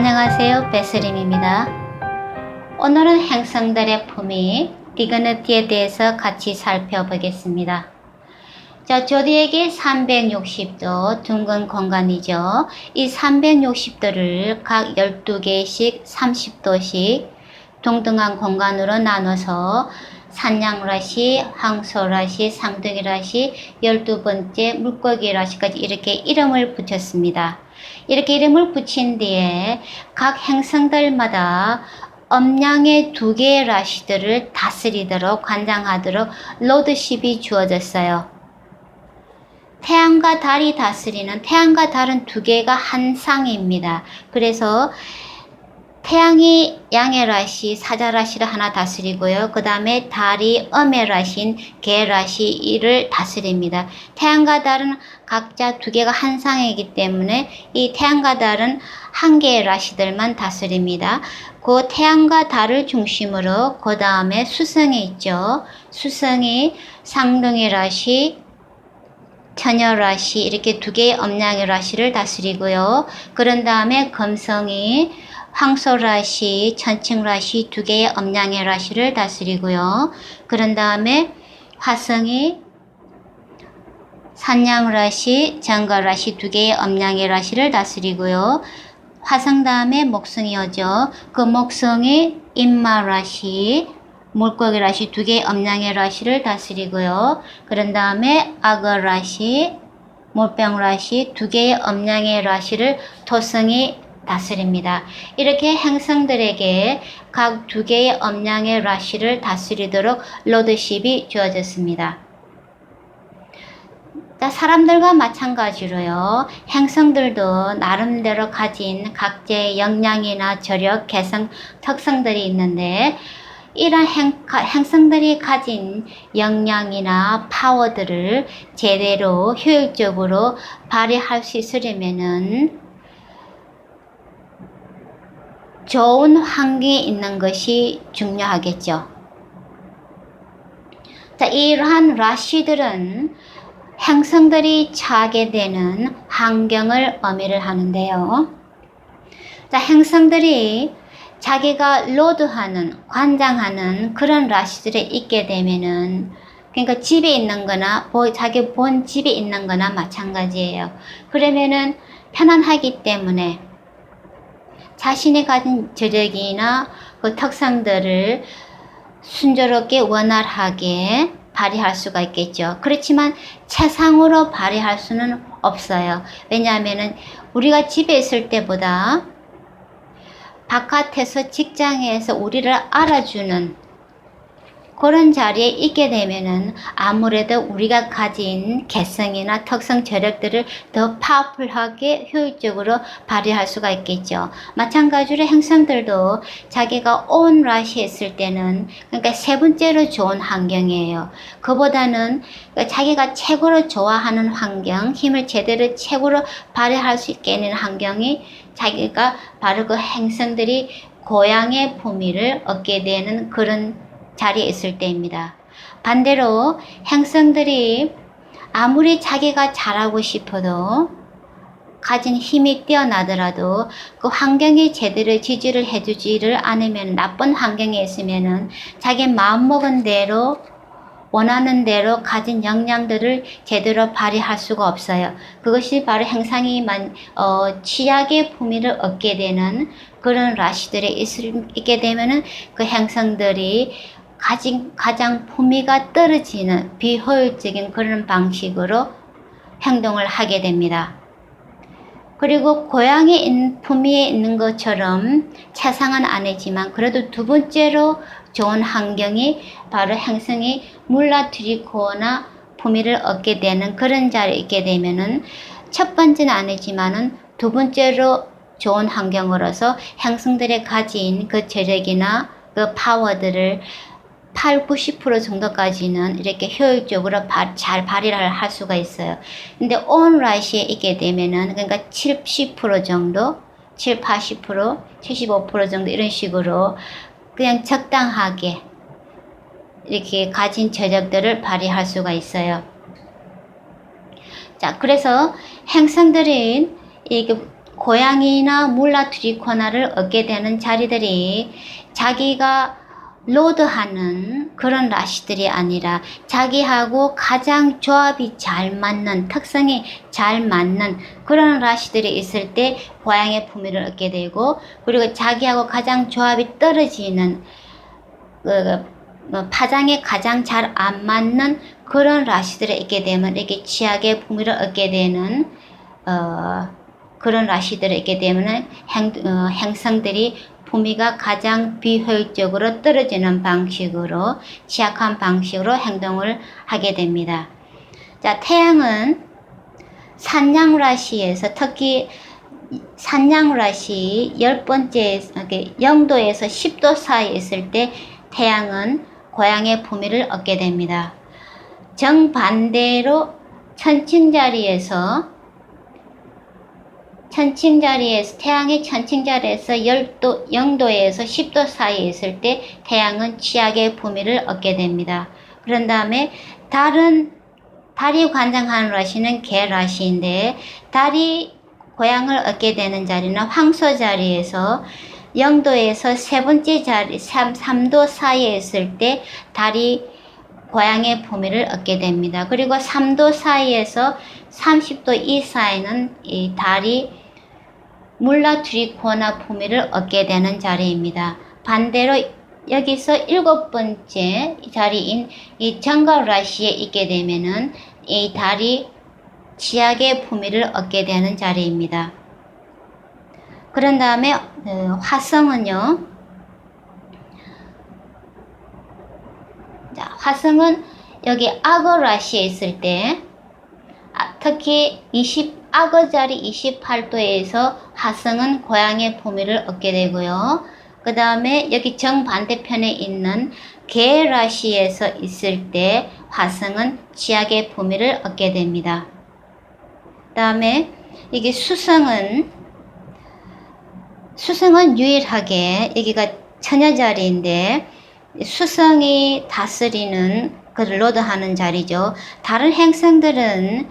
안녕하세요, 베스림입니다. 오늘은 행성들의 품위, 디그니티에 대해서 같이 살펴보겠습니다. 자, 조디에게 360도 둥근 공간이죠. 이 360도를 각 12개씩 30도씩 동등한 공간으로 나눠서 산양라시, 항소라시, 상둥이라시, 12번째 물고기라시까지 이렇게 이름을 붙였습니다. 이렇게 이름을 붙인 뒤에 각 행성들마다 음량의 2개의 라시들을 다스리도록 관장하도록 로드십이 주어졌어요. 태양과 달이 다스리는, 태양과 달은 2개가 한 쌍입니다. 그래서 태양이 양의 라시, 사자 라시를 하나 다스리고요. 그 다음에 달이 음의 라시인 개 라시를 다스립니다. 태양과 달은 각자 2개가 한 쌍이기 때문에 이 태양과 달은 한 개의 라시들만 다스립니다. 그 태양과 달을 중심으로 그 다음에 수성이 있죠. 수성이 상둥이 라시, 처녀 라시 이렇게 2개의 음양의 라시를 다스리고요. 그런 다음에 금성이 황소라시, 천칭라시 2개의 음양의 라시를 다스리고요. 그런 다음에 화성이 산양라시, 정거라시 2개의 음양의 라시를 다스리고요. 화성 다음에 목성이 오죠. 그 목성이 임마라시, 물고기라시 2개의 음양의 라시를 다스리고요. 그런 다음에 악어라시, 물병라시 2개의 음양의 라시를 토성이 다스립니다. 이렇게 행성들에게 각 2개의 음양의 라시를 다스리도록 로드십이 주어졌습니다. 사람들과 마찬가지로요. 행성들도 나름대로 가진 각자의 역량이나 저력, 개성, 특성들이 있는데 이런 행성들이 가진 역량이나 파워들을 제대로 효율적으로 발휘할 수 있으려면은 좋은 환경에 있는 것이 중요하겠죠. 자, 이러한 라시들은 행성들이 처하게 되는 환경을 의미를 하는데요. 자, 행성들이 자기가 로드하는, 관장하는 그런 라시들에 있게 되면은, 그러니까 집에 있는 거나, 자기 본 집에 있는 거나 마찬가지예요. 그러면은 편안하기 때문에 자신이 가진 저력이나 그 특성들을 순조롭게 원활하게 발휘할 수가 있겠죠. 그렇지만 최상으로 발휘할 수는 없어요. 왜냐하면은 우리가 집에 있을 때보다 바깥에서 직장에서 우리를 알아주는 그런 자리에 있게 되면은 아무래도 우리가 가진 개성이나 특성 저력들을 더 파워풀하게 효율적으로 발휘할 수가 있겠죠. 마찬가지로 행성들도 자기가 온 라시에 있을 때는 그러니까 세 번째로 좋은 환경이에요. 그보다는 자기가 최고로 좋아하는 환경, 힘을 제대로 최고로 발휘할 수 있게 하는 환경이 자기가 바로 그 행성들이 고향의 품위를 얻게 되는 그런 자리에 있을 때입니다. 반대로 행성들이 아무리 자기가 잘하고 싶어도 가진 힘이 뛰어나더라도 그 환경이 제대로 지지를 해주지를 않으면 나쁜 환경에 있으면은 자기 마음먹은 대로 원하는 대로 가진 역량들을 제대로 발휘할 수가 없어요. 그것이 바로 행성이 취약의 품위를 얻게 되는 그런 라시들이 있게 되면은 그 행성들이 가장 품위가 떨어지는 비효율적인 그런 방식으로 행동을 하게 됩니다. 그리고 고향의 품위에 있는 것처럼 최상은 아니지만 그래도 두 번째로 좋은 환경이 바로 행성이 물러들이거나 품위를 얻게 되는 그런 자리에 있게 되면은 첫 번째는 아니지만은 두 번째로 좋은 환경으로서 행성들이 가진 그 저력이나 그 파워들을 8, 90% 정도까지는 이렇게 효율적으로 잘 발휘를 할 수가 있어요. 근데 온 라시에 있게 되면은 그러니까 70% 정도, 7, 80%, 75% 정도 이런 식으로 그냥 적당하게 이렇게 가진 저력들을 발휘할 수가 있어요. 자, 그래서 행성들은 이게 고양이나 물라 트리코나를 얻게 되는 자리들이 자기가 로드하는 그런 라시들이 아니라 자기하고 가장 조합이 잘 맞는, 특성이 잘 맞는 그런 라시들이 있을 때 고양이의 품위를 얻게 되고, 그리고 자기하고 가장 조합이 떨어지는 파장에 가장 잘 안 맞는 그런 라시들이 있게 되면 이렇게 취약의 품위를 얻게 되는 그런 라시들이 있게 되면 행성들이 품위가 가장 비효율적으로 떨어지는 방식으로, 취약한 방식으로 행동을 하게 됩니다. 자, 태양은 산양라시에서, 특히 산양라시 10번째 0도에서 10도 사이에 있을 때 태양은 고양이의 품위를 얻게 됩니다. 정반대로 천칭자리에서 태양의 천칭자리에서 0도에서 10도 사이에 있을 때 태양은 취약의 품위를 얻게 됩니다. 그런 다음에 달이 관장하는 라시는 개라시인데, 달이 고양을 얻게 되는 자리는 황소 자리에서 0도에서 세 번째 자리 3도 사이에 있을 때 달이 고양의 품위를 얻게 됩니다. 그리고 3도 사이에서 30도 이사이는 이 달이 물라 트리코나 품위를 얻게 되는 자리입니다. 반대로 여기서 7번째 자리인 이 정갑라시에 있게 되면은 이 달이 지약의 품위를 얻게 되는 자리입니다. 그런 다음에 화성은요. 자, 화성은 여기 악어라시에 있을 때 특히 악어자리 28도에서 화성은 고양이의 품위를 얻게 되고요. 그 다음에 여기 정반대편에 있는 개라시에서 있을 때 화성은 지약의 품위를 얻게 됩니다. 그 다음에 이게 수성은 유일하게 여기가 처녀자리인데 수성이 다스리는 로드하는 자리죠. 다른 행성들은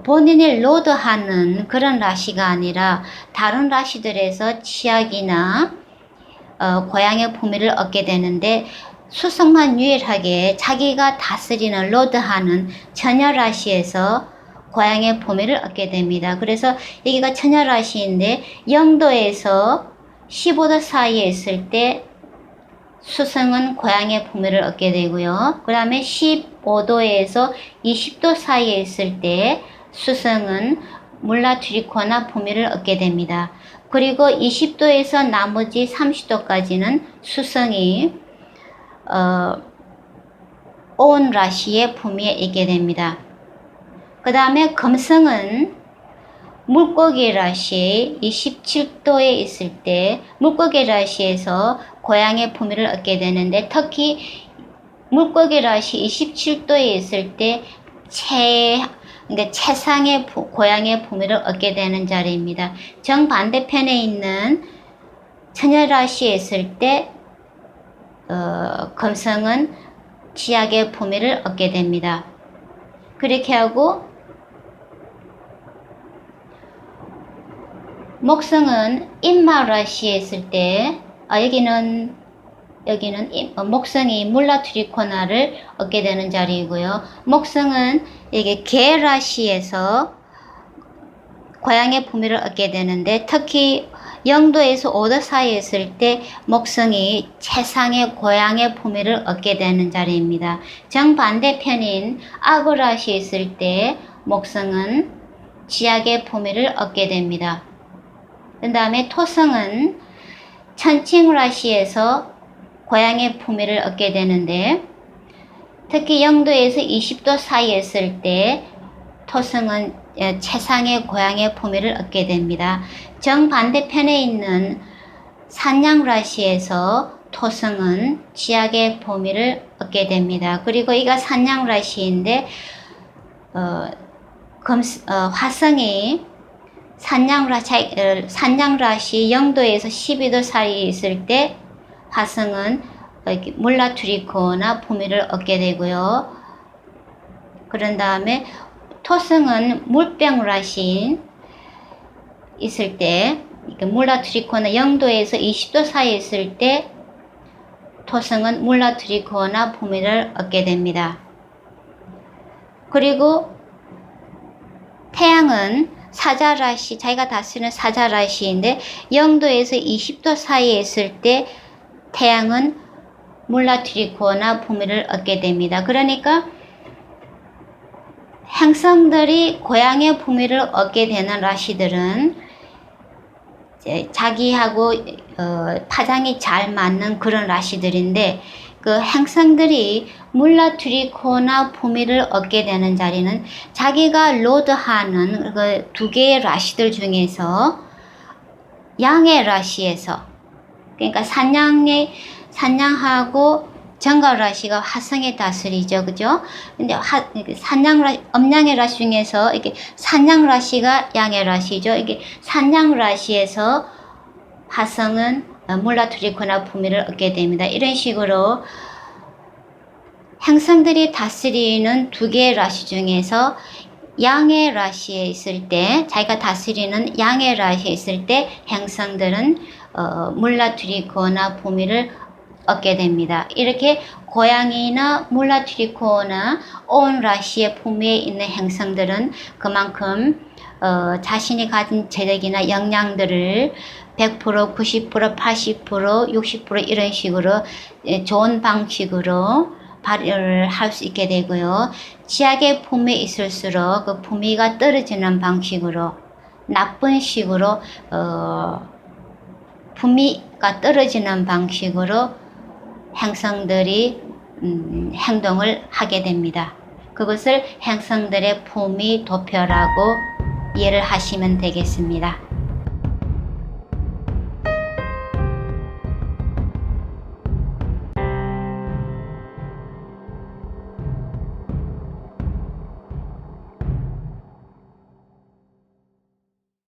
본인이 로드하는 그런 라시가 아니라 다른 라시들에서 취약이나 고양이의 품위를 얻게 되는데, 수성만 유일하게 자기가 다스리는 로드하는 처녀라시에서 고양이의 품위를 얻게 됩니다. 그래서 여기가 처녀라시인데 0도에서 15도 사이에 있을 때 수성은 고양이의 품위를 얻게 되고요. 그 다음에 15도에서 20도 사이에 있을 때 수성은 물라 트리코나 품위를 얻게 됩니다. 그리고 20도에서 나머지 30도까지는 수성이 온 라시의 품위에 있게 됩니다. 그 다음에 금성은 물고기 라시 27도에 있을 때 물고기 라시에서 고양이의 품위를 얻게 되는데, 특히 물고기 라시 27도에 있을 때 최상의 고양이의 품위를 얻게 되는 자리입니다. 정반대편에 있는 처녀라시에 있을 때 금성은 지약의 품위를 얻게 됩니다. 그렇게 하고 목성은 임마라시에 있을 때 여기는 목성이 물라 트리코나를 얻게 되는 자리이고요. 목성은 이게 개라시에서 고양이의 품위를 얻게 되는데, 특히 0도에서 5도 사이에 있을 때 목성이 최상의 고양이의 품위를 얻게 되는 자리입니다. 정반대편인 악어라시에 있을 때 목성은 지약의 품위를 얻게 됩니다. 그 다음에 토성은 천칭라시에서 고양이의 품위를 얻게 되는데, 특히 0도에서 20도 사이에 있을 때 토성은 최상의 고양이의 품위를 얻게 됩니다. 정반대편에 있는 산양라시에서 토성은 지약의 품위를 얻게 됩니다. 그리고 이가 산양라시인데 화성이 산양라시 0도에서 12도 사이에 있을 때 화성은 물라 트리코나 품위를 얻게 되고요. 그런 다음에 토성은 물병라시인 있을 때, 물라트리코나 0도에서 20도 사이에 있을 때 토성은 물라트리코나 부미를 얻게 됩니다. 그리고 태양은 사자라시, 자기가 다스리는 사자라시인데 0도에서 20도 사이에 있을 때 태양은 물라트리코나 부미를 얻게 됩니다. 그러니까 행성들이 고향의 부미를 얻게 되는 라시들은 자기하고 파장이 잘 맞는 그런 라시들인데, 그 행성들이 물라트리코나 부미를 얻게 되는 자리는 자기가 로드하는 그 두 개의 라시들 중에서 양의 라시에서, 그러니까 산양하고 정각 라시가 화성에 다스리죠, 그죠? 근데 음양의 라시 중에서 이게 산양 라시가 양의 라시죠. 이게 산양 라시에서 화성은 물라트리코나 부미를 얻게 됩니다. 이런 식으로 행성들이 다스리는 두 개의 라시 중에서 양의 라시에 있을 때, 자기가 다스리는 양의 라시에 있을 때 행성들은 물라트리코나 부미를 얻게 됩니다. 이렇게 고양이나 물라트리코나 온 라시의 부미에 있는 행성들은 그만큼 자신이 가진 재력이나 역량들을 100%, 90%, 80%, 60% 이런 식으로 좋은 방식으로 발휘를 할 수 있게 되고요. 지약의 부미에 있을수록 그 부미가 떨어지는 방식으로, 나쁜 식으로 부미가 떨어지는 방식으로 행성들이 행동을 하게 됩니다. 그것을 행성들의 부미 도표라고 이해를 하시면 되겠습니다.